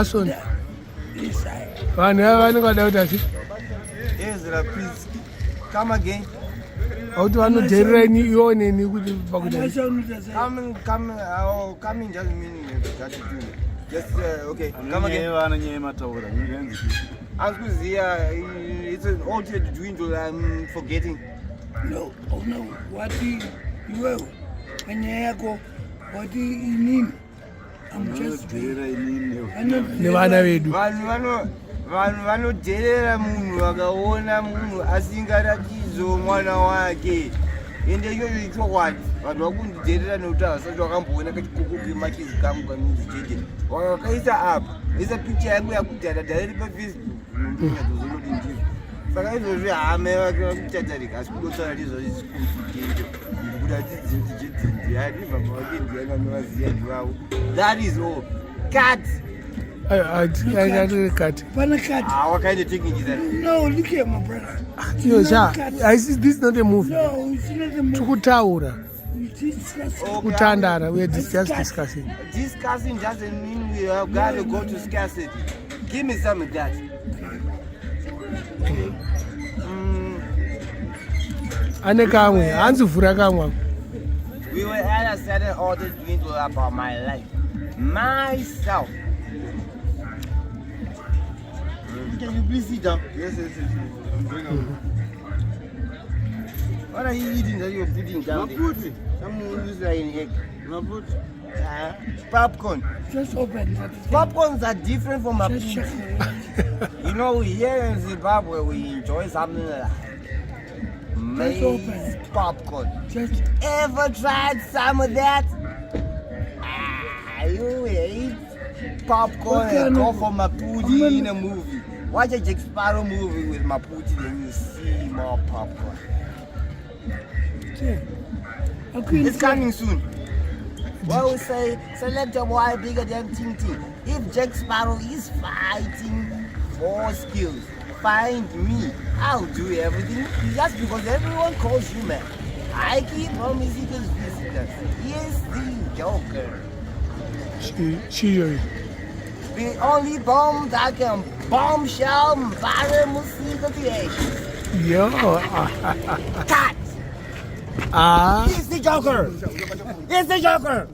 Maston. Vanhu vanokwada kuti asi Wedzera, please come again. auti vanojairira iwo neni kuti pakuda Coming doesn't mean that you do. Just okay. Come again. It's an altered dwindle. I'm forgetting. No, oh no. What you will? Kanyako. What you need? I'm just nevana vedu vanhu vanojerera munhu vakaona munhu asingaratidzo mwana wake ende iyoyo ichokwadi vanhu vakundijerera nekuti havasati vakamboona kachikoko kemakizi kangu kanonzi jeje wakaisa apa isa picture yangu yakudhara dhara pafacebook ndingatozonoti ndizvo saka izvozvi hame vake vakuchatarika asi kudotsara ndizvozvisikumfikeito ndikuda tidzindijedzindi mama vake ndiyananovaziya ndivavo. That is all. Cut. I cut. What kind of taking is that? No, look here, my brother. This is not a movie. No, it's not a movie. Tukutaura. Okay, we are just discussing. Discussing doesn't mean we have got to go to scarcity. Give me some of that. Ane kamwe, hanzi vhura kamwe. We were at a certain order dwindle about my life. Myself. Can you please sit down? Yes. Bring on. What are you eating that you're putting down? Maputi. Someone who's like an egg. Maputi. Popcorn. Just open that. Popcorns are different from Maputi. You know, here in Zimbabwe, we enjoy something like maize popcorn. Just Ever tried some of that? You eat popcorn and go for Maputi in a movie. Watch a Jack Sparrow movie with Maputi, then you see more popcorn. It's coming soon. Well, we say, select a boy bigger than Ting Ting. If Jack Sparrow is fighting for skills, find me. I'll do everything just because everyone calls you man. I keep promising his visitors. He is the Joker. The only bomb that can bombshell Mbare Musika creation. Yo. Cut! He's the Joker! He's the Joker!